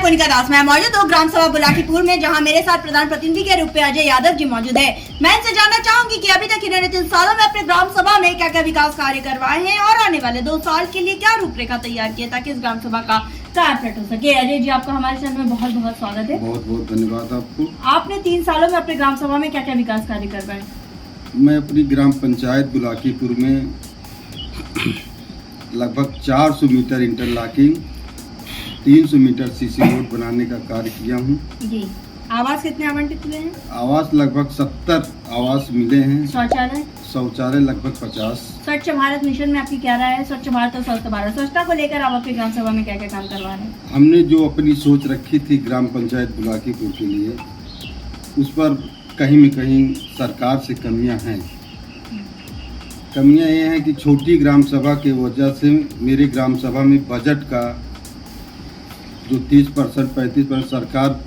कोनिका दास। मैं मौजूद हूँ ग्राम सभा बुलाकीपुर में, जहाँ मेरे साथ प्रधान प्रतिनिधि के रूप में अजय यादव जी मौजूद है। मैं इनसे जानना चाहूंगी कि अभी तक इन्होंने 3 सालों में अपने ग्राम सभा में क्या क्या विकास कार्य करवाए हैं और आने वाले 2 साल के लिए क्या रूपरेखा तैयार की है ताकि इस ग्राम सभा का कार्य हो सके। अजय जी, आपका हमारे चैनल में बहुत बहुत स्वागत है। बहुत बहुत धन्यवाद आपको। आपने 3 सालों में अपने ग्राम सभा में क्या क्या विकास कार्य करवाए? मैं अपनी ग्राम पंचायत बुलाकीपुर में लगभग 400 metre interlocking, 300 metre CC road बनाने का कार्य किया हूँ। जी। आवास कितने आवंटित हुए हैं? आवास लगभग 70 आवास मिले हैं। शौचालय लगभग 50। स्वच्छ भारत मिशन में आपकी क्या राय है? स्वच्छ भारत और स्वस्थ भारत, स्वच्छता को लेकर आप अपनी ग्राम सभा में क्या क्या काम करवा रहे हैं? हमने जो अपनी सोच रखी थी ग्राम पंचायत बुलाकीपुर के लिए, उस पर कहीं न कहीं सरकार से कमियां हैं। कमियां ये हैं कि छोटी ग्राम सभा के वजह से मेरे ग्राम सभा में बजट का जो 30% 35% सरकार,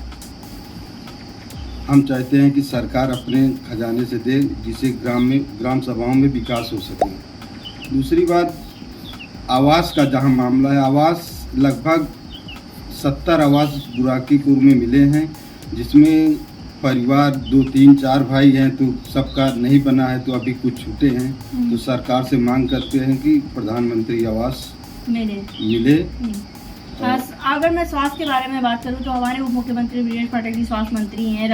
हम चाहते हैं कि सरकार अपने खजाने से दे, जिससे ग्राम सभाओं में विकास हो सके। दूसरी बात, आवास का जहां मामला है, आवास लगभग 70 आवास बुराकीपुर में मिले हैं, जिसमें परिवार 2 3 4 भाई हैं, तो सबका नहीं बना है, तो अभी कुछ छूटे हैं। तो सरकार से मांग करते हैं कि प्रधानमंत्री आवास मिले। अगर मैं स्वास्थ्य के बारे में बात करूं तो हमारे उप मुख्यमंत्री ब्रजेश पाठक जी स्वास्थ्य मंत्री हैं।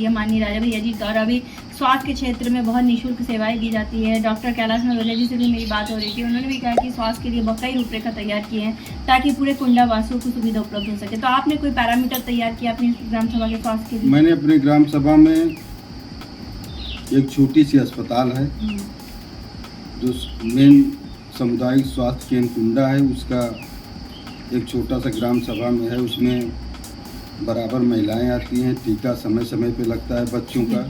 माननीय राजा भैया जी द्वारा भी स्वास्थ्य के क्षेत्र में बहुत निःशुल्क सेवाएं दी जाती है। डॉक्टर कैलाश नरोजा जी से भी मेरी बात हो रही थी, उन्होंने भी कहा कि स्वास्थ्य के लिए कई रूपरेखा तैयार किए हैं ताकि पूरे कुंडा वासियों को सुविधा उपलब्ध हो सके। तो आपने कोई पैरामीटर तैयार किया अपनी ग्राम सभा के स्वास्थ्य के लिए? मैंने अपनी ग्राम सभा में एक छोटी सी अस्पताल है, जो मेन सामुदायिक स्वास्थ्य केंद्र कुंडा है, उसका एक छोटा सा ग्राम सभा में है। उसमें बराबर महिलाएं आती हैं, टीका समय समय पे लगता है बच्चों का,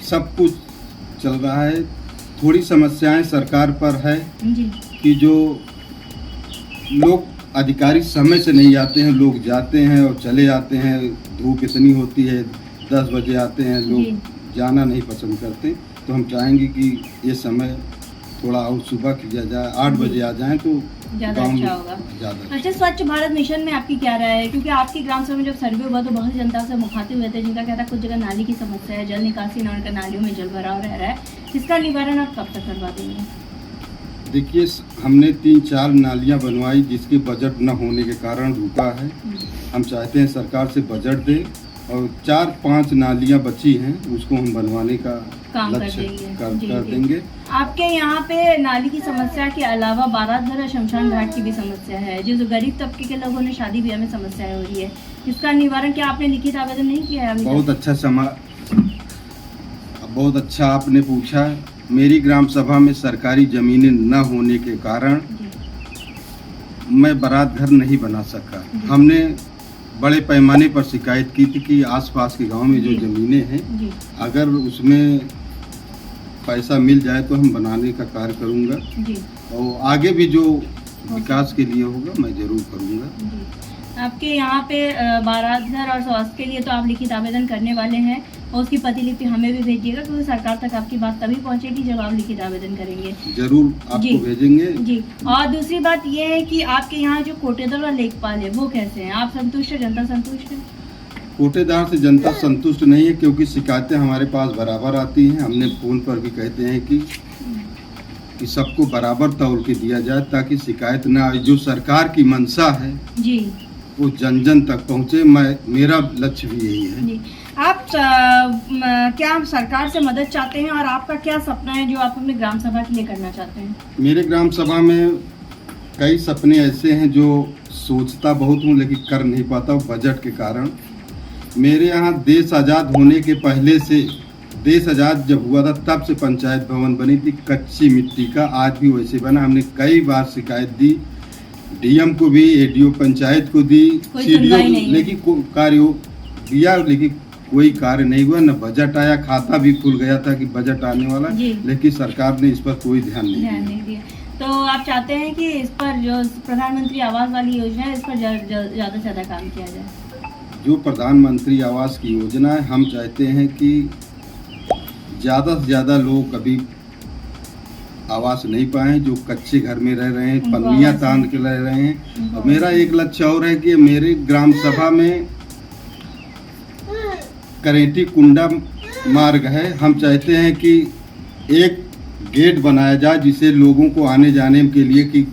सब कुछ चल रहा है। थोड़ी समस्याएं सरकार पर है कि जो लोग अधिकारी समय से नहीं आते हैं, लोग जाते हैं और चले जाते हैं। धूप इतनी होती है, 10 बजे आते हैं, लोग जाना नहीं पसंद करते। तो हम चाहेंगे कि ये समय थोड़ा और सुबह किया जाए, 8 बजे आ जाएं तो ज़्यादा अच्छा होगा। अच्छा, स्वच्छ भारत मिशन में आपकी क्या राय है? क्योंकि आपकी ग्राम सभा में जब सर्वे हुआ तो बहुत जनता से मुखातिब हुए थे, जिनका कहता है कुछ जगह नाली की समस्या है, जल निकासी न होकर नालियों में जल भराव रह रहा है। इसका निवारण आप कब तक करवा देंगे? देखिए, हमने 3-4 नालियां बनवाई, जिसके बजट न होने के कारण रुका है। हम चाहते हैं सरकार से बजट दे, और 4-5 नालियां बची हैं, उसको हम बनवाने का काम लक्ष्य कर देंगे। आपके यहाँ पे नाली की समस्या के अलावा बारातघर और शमशान घाट की भी समस्या है, जो गरीब तबके के लोगों ने शादी ब्याह में समस्याएं हो रही है। इसका निवारण क्या आपने लिखित आवेदन नहीं किया है? बहुत अच्छा आपने पूछा। मेरी ग्राम सभा में सरकारी जमीनें न होने के कारण मैं बारात घर नहीं बना सका। हमने बड़े पैमाने पर शिकायत की थी कि आसपास के गांव में जो ज़मीनें हैं, अगर उसमें पैसा मिल जाए तो हम बनाने का कार्य करूंगा, और आगे भी जो विकास के लिए होगा मैं ज़रूर करूंगा। आपके यहाँ पे बारातघर और स्वास्थ्य के लिए तो आप लिखित आवेदन करने वाले हैं, और उसकी प्रतिलिपि हमें भी भेजिएगा, क्योंकि सरकार तक आपकी बात तभी पहुँचेगी जब आप लिखित आवेदन करेंगे। जरूर आपको भेजेंगे जी। और दूसरी बात ये है कि आपके यहाँ जो कोटेदार और लेखपाल है, वो कैसे हैं? आप संतुष्ट है? जनता संतुष्ट है? कोटेदार से जनता संतुष्ट नहीं है, क्योंकि शिकायतें हमारे पास बराबर आती हैं। हमने फ़ोन पर भी कहते हैं कि सबको बराबर तौल के दिया जाए, ताकि शिकायत ना आए। जो सरकार की मंशा है जी, वो जन जन तक पहुँचे। मेरा लक्ष्य भी यही है। आप क्या सरकार से मदद चाहते हैं, और आपका क्या सपना है जो आप अपने ग्राम सभा के लिए करना चाहते हैं? मेरे ग्राम सभा में कई सपने ऐसे हैं जो सोचता बहुत हूँ, लेकिन कर नहीं पाता हूँ बजट के कारण। मेरे यहाँ देश आज़ाद होने के पहले से, देश आज़ाद जब हुआ था तब से पंचायत भवन बनी थी, कच्ची मिट्टी का, आज भी वैसे बना। हमने कई बार शिकायत दी, डीएम को भी, एडीओ पंचायत को दी, सीडीओ, लेकिन कार्य दिया, लेकिन कोई कार्य नहीं हुआ। न बजट आया, खाता भी खुल गया था कि बजट आने वाला, लेकिन सरकार ने इस पर कोई ध्यान नहीं दिया। तो आप चाहते हैं कि इस पर जो प्रधानमंत्री आवास वाली योजना है, इस पर ज़्यादा से ज़्यादा काम किया जाए? जो प्रधानमंत्री आवास की योजना है, हम चाहते हैं कि ज़्यादा से ज़्यादा लोग अभी आवास नहीं पाए, जो कच्चे घर में रह रहे हैं, उनको पन्नियां आवास तान के रह रहे हैं। और मेरा एक लक्ष्य और है कि मेरे ग्राम सभा में करेटी कुंडा मार्ग है, हम चाहते हैं कि एक गेट बनाया जाए जिसे लोगों को आने जाने के लिए, कि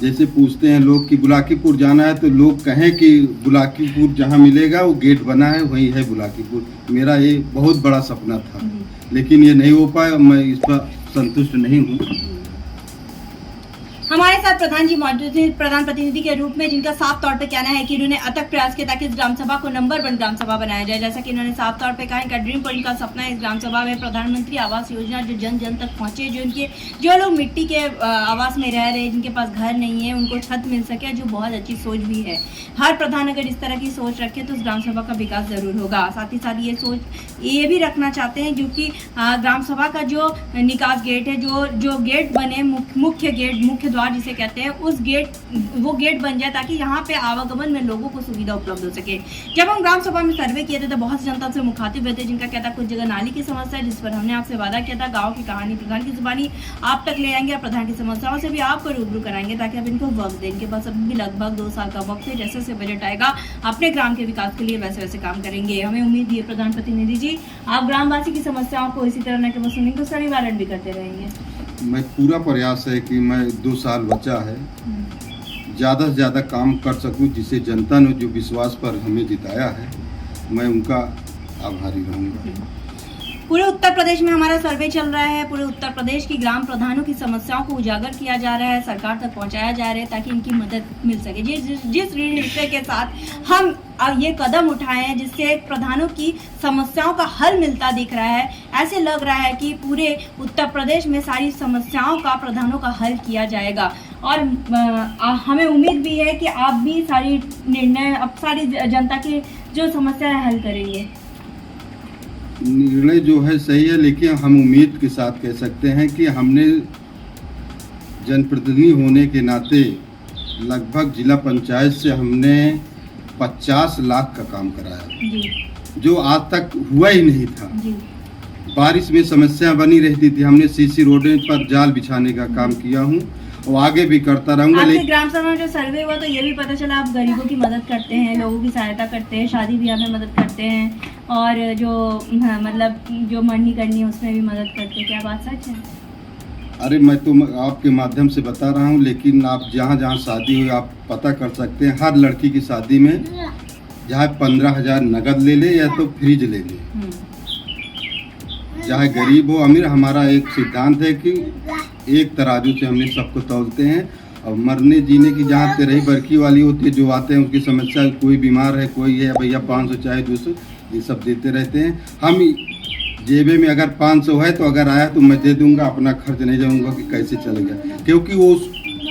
जैसे पूछते हैं लोग कि बुलाकीपुर जाना है तो लोग कहें कि बुलाकीपुर जहाँ मिलेगा वो गेट बना है वही है बुलाकीपुर। मेरा ये बहुत बड़ा सपना था, लेकिन ये नहीं हो पाया, मैं इस पर संतुष्ट नहीं हूँ। हमारे साथ प्रधान जी मौजूद हैं, प्रधान प्रतिनिधि के रूप में, जिनका साफ तौर पे कहना है कि इन्होंने अथक प्रयास किया ताकि इस ग्राम सभा को नंबर 1 ग्राम सभा बनाया जाए। जैसा कि इन्होंने साफ तौर पे कहा, इनका ड्रीम पॉइंट का सपना है इस ग्राम सभा में प्रधानमंत्री आवास योजना जो जन जन तक पहुंचे, जो लोग मिट्टी के आवास में रह रहे हैं, जिनके पास घर नहीं है, उनको छत मिल सके, जो बहुत अच्छी सोच भी है। हर प्रधान अगर इस तरह की सोच रखे तो उस ग्राम सभा का विकास जरूर होगा। साथ ही साथ ये सोच ये भी रखना चाहते हैं क्योंकि ग्राम सभा का जो निकास गेट है, जो गेट बने, मुख्य गेट, मुख्य द्वार जिसे कहते हैं, वो गेट बन जाए ताकि यहाँ पे आवागमन में लोगों को सुविधा उपलब्ध हो सके। जब हम ग्राम सभा में सर्वे किए थे तो बहुत सी जनता से मुखातिब हुए थे, जिनका कहता कुछ जगह नाली की समस्या है, जिस पर हमने आपसे वादा किया था गाँव की कहानी प्रधान की जुबानी आप तक ले आएंगे और प्रधान की समस्याओं से भी आपको रूबरू कराएंगे ताकि आप इनको वक्त दें। इनके पास अभी भी लगभग 2 साल का वक्त है, जैसे बजट आएगा अपने ग्राम के विकास के लिए वैसे वैसे काम करेंगे। हमें उम्मीद है प्रधान प्रतिनिधि जी आप ग्रामवासी की समस्याओं को इसी तरह न केवल सुनेंगे उसका निवारण भी करते रहेंगे। मैं पूरा प्रयास है कि मैं 2 साल बचा है, ज़्यादा से ज़्यादा काम कर सकूं, जिससे जनता ने जो विश्वास पर हमें जिताया है मैं उनका आभारी रहूँगा। पूरे उत्तर प्रदेश में हमारा सर्वे चल रहा है, पूरे उत्तर प्रदेश की ग्राम प्रधानों की समस्याओं को उजागर किया जा रहा है, सरकार तक पहुंचाया जा रहा है ताकि इनकी मदद मिल सके। जिस ऋण निश्चय के साथ हम ये कदम उठाए हैं जिससे प्रधानों की समस्याओं का हल मिलता दिख रहा है, ऐसे लग रहा है कि पूरे उत्तर प्रदेश में सारी समस्याओं का प्रधानों का हल किया जाएगा। और हमें उम्मीद भी है कि आप भी सारी निर्णय, अब सारी जनता की जो समस्या है हल करेंगे। निर्णय जो है सही है, लेकिन हम उम्मीद के साथ कह सकते हैं कि हमने जनप्रतिनिधि होने के नाते लगभग जिला पंचायत से हमने 50 लाख का काम कराया जी। जो आज तक हुआ ही नहीं था। जी। बारिश में समस्या बनी रहती थी, हमने सीसी रोडें पर जाल बिछाने का काम किया हूँ और आगे भी करता रहूँगा। आपके ग्राम सभा में जो सर्वे हुआ तो ये भी पता चला आप गरीबों की मदद करते हैं, लोगों की सहायता करते हैं, शादी ब्याह में मदद करते हैं और जो मतलब जो मरनी करनी है उसमें भी मदद करते हैं। क्या बात सच है? अरे मैं तो आपके माध्यम से बता रहा हूँ, लेकिन आप जहाँ जहाँ शादी हुई आप पता कर सकते हैं। हर लड़की की शादी में चाहे 15,000 नगद ले ले या तो फ्रिज ले ले, चाहे गरीब हो अमीर, हमारा एक सिद्धांत है कि एक तराजू से हमने सबको तौलते हैं। और मरने जीने की जहाँ तेरही बरकी वाली होती है, जो आते हैं उनकी समस्या, कोई बीमार है, कोई है, भैया 500 चाहे 200, ये सब देते रहते हैं। हम जेबे में अगर 500 है तो अगर आया तो मैं दे दूंगा, अपना खर्च नहीं जाऊंगा कि कैसे चलेगा, क्योंकि वो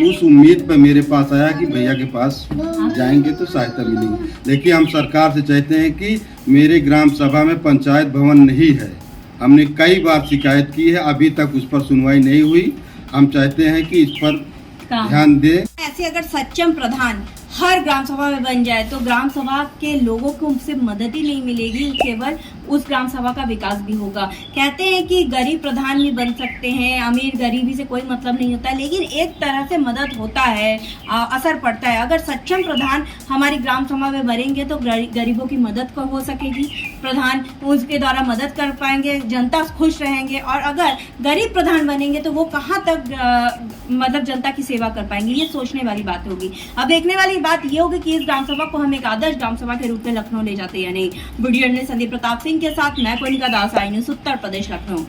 उस उम्मीद पर मेरे पास आया कि भैया के पास जाएंगे तो सहायता मिलेगी। लेकिन हम सरकार से चाहते हैं कि मेरे ग्राम सभा में पंचायत भवन नहीं है, हमने कई बार शिकायत की है, अभी तक उस पर सुनवाई नहीं हुई। हम चाहते हैं कि इस पर ध्यान दें। ऐसे अगर सक्षम प्रधान हर ग्राम सभा में बन जाए तो ग्राम सभा के लोगों को उनसे मदद ही नहीं मिलेगी, केवल उस ग्राम सभा का विकास भी होगा। कहते हैं कि गरीब प्रधान भी बन सकते हैं, अमीर गरीबी से कोई मतलब नहीं होता, लेकिन एक तरह से मदद होता है, असर पड़ता है। अगर सक्षम प्रधान हमारी ग्राम सभा में बनेंगे तो गरीबों की मदद हो सकेगी, प्रधान उसके द्वारा मदद कर पाएंगे, जनता खुश रहेंगे। और अगर गरीब प्रधान बनेंगे तो वो कहाँ तक मतलब जनता की सेवा कर पाएंगे, ये सोचने वाली बात होगी। अब देखने वाली बात ये होगी कि इस ग्राम सभा को हम एक आदर्श ग्राम सभा के रूप में लखनऊ ले जाते हैं या नहीं। वीडियो जर्नलिस्ट संदीप प्रताप सिंह के साथ मैं कोनिका दास, आई न्यूज़ उत्तर प्रदेश, लखनऊ।